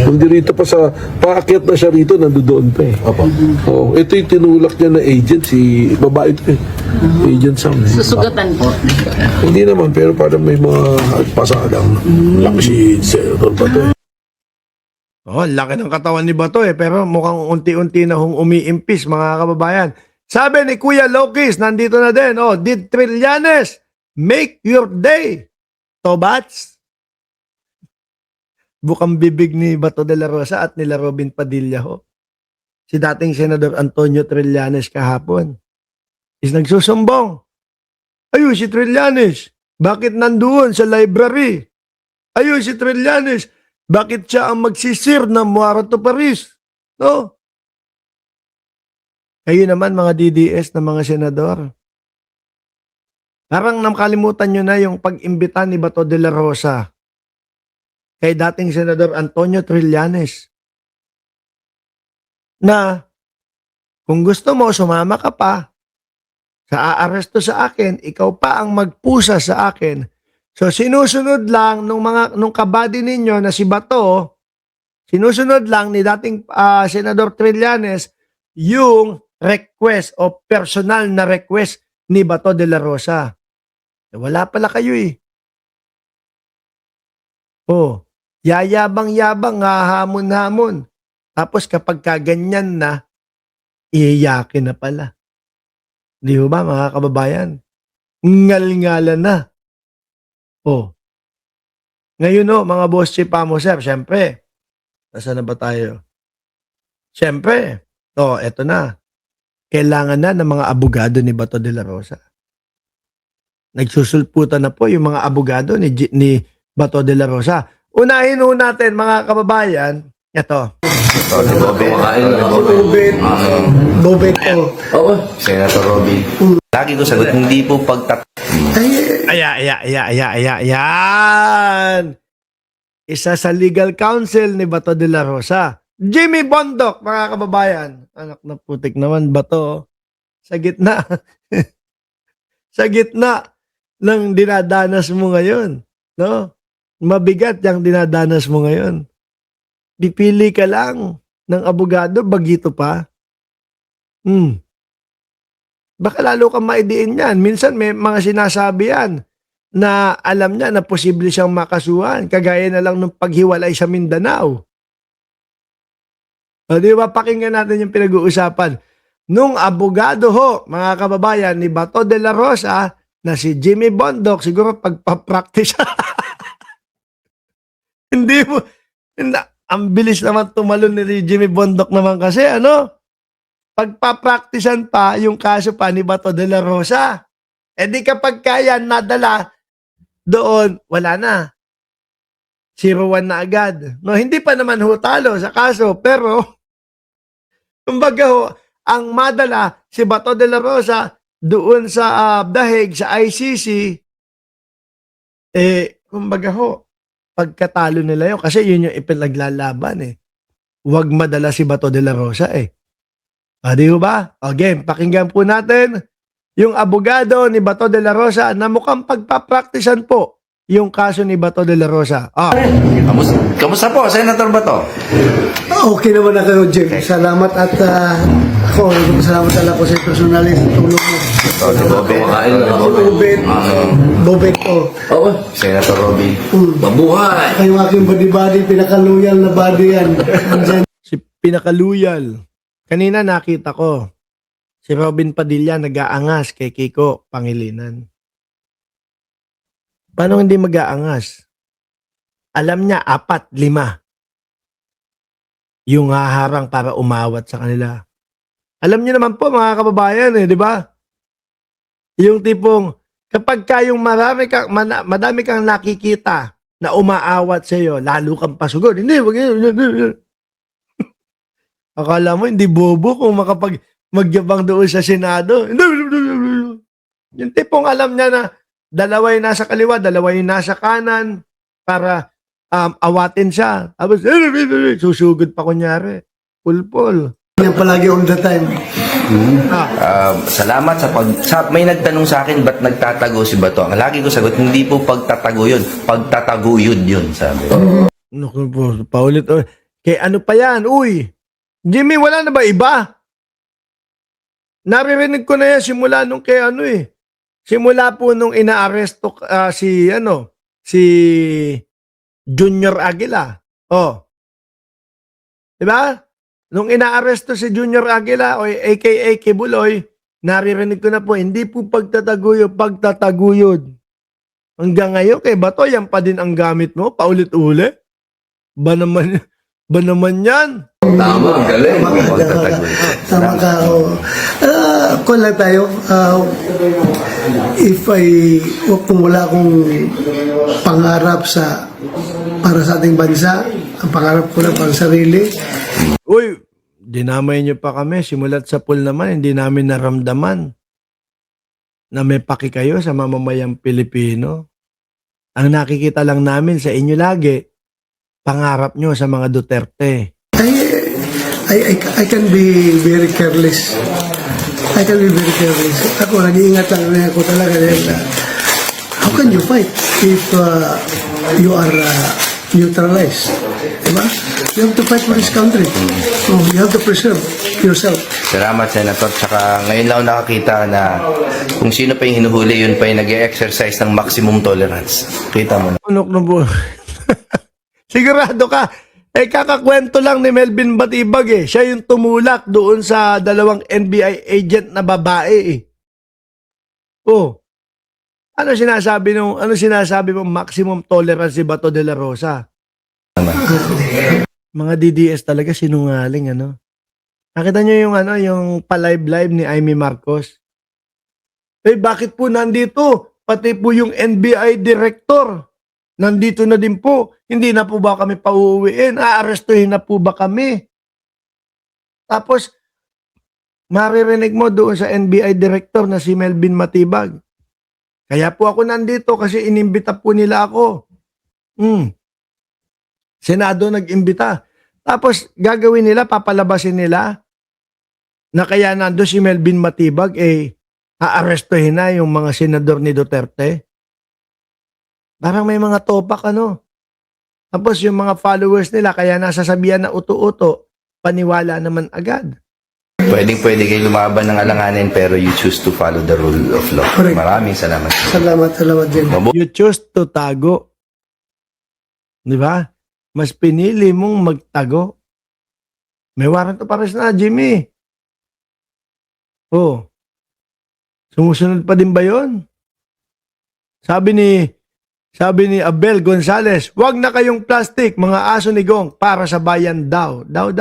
Hindi rito pa sa, paakyat na siya rito, nandoon pa eh. Opo. Oh, ito yung tinulak niya na agent, si babae ito eh. Agent Sam. Eh. Susugatan po. Hindi naman, pero parang may mga pasadang. Laki si Senator Bato eh. Oh, laki ng katawan ni Bato eh, pero mukhang unti-unti na hong umiimpis mga kababayan. Sabi ni Kuya Lokis, nandito na din, oh, did Trillanes make your day? Tobats? Bukang bibig ni Bato de la Rosa at nila Robin Padilla ho. Si dating Senador Antonio Trillanes kahapon is nagsusumbong. Ayun si Trillanes, bakit nandoon sa library? Ayun si Trillanes, bakit siya ang magsisir ng Muarato Paris? No? Kayo naman mga DDS na mga senador. Parang nakalimutan nyo na yung pag-imbita ni Bato de la Rosa kay dating Senador Antonio Trillanes na kung gusto mo sumama ka pa sa aaresto sa akin, ikaw pa ang magpusa sa akin. So sinusunod lang nung kabady ninyo na si Bato, sinusunod lang ni dating Senador Trillanes yung request o personal na request ni Bato de la Rosa. Wala pala kayo eh. Oh, yayabang-yabang, hamon-hamon. Tapos kapag kaganyan na, iyayakin na pala. Di ba mga kababayan? Ngal-ngalan na. Oh. Ngayon mga boss chipamo sir, syempre. Nasaan na ba tayo? Syempre. Eto na. Kailangan na ng mga abogado ni Bato de la Rosa. Nagsusulputan na po yung mga abogado ni Bato de la Rosa. Unahin natin mga kababayan, ito. Si Bobet. Bobet po. Oo. Senator Robin. Lagi ko sagot, hindi po Ayan. Isa sa legal counsel ni Bato de la Rosa. Jimmy Bondoc, mga kababayan. Anak na putik naman, Bato. Sa gitna. Sa gitna ng dinadanas mo ngayon. No? Mabigat yung dinadanas mo ngayon. Pipili ka lang ng abogado, bagito pa. Baka lalo kang maidiin yan. Minsan may mga sinasabi yan na alam niya na posible siyang makasuhan. Kagaya na lang ng paghiwalay sa Mindanao. O di ba, pakinggan natin yung pinag-uusapan. Nung abogado ho, mga kababayan, ni Bato de la Rosa, na si Jimmy Bondoc, siguro pagpapractice. Hindi mo, ang bilis naman tumalon ni Jimmy Bondoc naman kasi, pagpapracticean pa yung kaso pa ni Bato de la Rosa. E di kapag kaya nadala doon, wala na. 0-1 na agad. No, hindi pa naman ho talo sa kaso, pero kumbaga ho, ang madala si Bato de la Rosa doon sa dahig sa ICC, kumbaga ho, pagkatalo nila yun, kasi yun yung ipinaglalaban eh. Huwag madala si Bato de la Rosa eh. Di ba? Again, pakinggan po natin yung abogado ni Bato de la Rosa na mukhang pagpapracticean po yung kaso ni Bato de la Rosa. Kamusta po, Senator Bato? Okay naman na kayo, Jim. Salamat at ako, salamat talaga po sa personal sa tulong mo. Si Bobet. Bobet po. Oo. Senator Robin. Mabuhay! Kayong aking body-body, pinaka-loyal na body yan. Si pinakaluyal. Kanina nakita ko, si Robin Padilla nag-aangas kay Kiko Pangilinan. Paano hindi mag-aangas? Alam niya, 4, 5 yung haharang para umawat sa kanila. Alam niyo naman po mga kababayan di ba? Yung tipong kapag kayong madami kang nakikita na umaawat sa iyo, lalo kang pasugod. Hindi, wag yun. Akala mo hindi bobo kung magyabang doon sa Senado. Yung tipong alam niya na dalawa yung nasa kaliwa, dalawa yung nasa kanan para awatin siya. Tapos, susugod pa kunyari. Pulpul. Yan palagi all the time. Salamat may nagtanong sa akin, ba't nagtatago si Bato? Ang lagi ko sagot, hindi po pagtatago yun. Pagtataguyod yun, sabi. Naku po, paulit. Kay ano pa yan? Uy, Jimmy, wala na ba iba? Naririnig ko na yan simula nung kay ano eh. Simula po nung inaaresto si Junior Aguila. Oh. Diba? Nung inaaresto si Junior Aguila o aka Kibuloy, naririnig ko na po, hindi po pagtataguyod. Hanggang ngayon, kay Bato, yan pa din ang gamit mo, paulit-ulit. Ba naman yan? Tama, galing. Magtatagoy. Tama ka. Kung lang tayo, kung wala akong pangarap para sa ating bansa, ang pangarap ko lang para sa sarili. Uy, dinamay niyo pa kami. Simulat sa pool naman, hindi namin naramdaman na may paki kayo sa mamamayang Pilipino. Ang nakikita lang namin sa inyo lagi, pangarap nyo sa mga Duterte. I can be very careless. I can be very careless. Ako, nag-iingat lang rin ako talaga. How can you fight if you are neutralized? Diba? You have to fight for this country. So, you have to preserve yourself. Salamat, Senator. Tsaka ngayon lang ako nakakita na kung sino pa yung hinuhuli, yun pa yung nag-exercise ng maximum tolerance. Kita mo na. Unok na po. Sigurado ka. Kakakwento lang ni Melvin Batibag eh. Siya yung tumulak doon sa dalawang NBI agent na babae eh. Oh. Ano sinasabi mo maximum tolerance si Bato de la Rosa? Mga DDS talaga sinungaling ano. Nakita niyo yung pa-live ni Amy Marcos? Bakit po nandito? Pati po yung NBI director. Nandito na din po. Hindi na po ba kami pauuwiin? Aarestuhin na po ba kami? Tapos, maririnig mo doon sa NBI director na si Melvin Matibag. Kaya po ako nandito kasi inimbita po nila ako. Senado nag-imbita. Tapos, gagawin nila, papalabasin nila na kaya nando si Melvin Matibag, aarestuhin na yung mga senador ni Duterte. Parang may mga topak Tapos yung mga followers nila, kaya nasasabihan na uto-uto, paniwala naman agad. Pwede kayo lumaban ng alanganin pero you choose to follow the rule of law. Correct. Maraming salamat. Salamat din. You choose to tago. Di ba? Mas pinili mong magtago. May warrant of arrest na, Jimmy. Oh. Sumusunod pa din ba yun? Sabi ni Abel Gonzales, wag na kayong plastic, mga aso ni Gong, para sa bayan daw. Daw.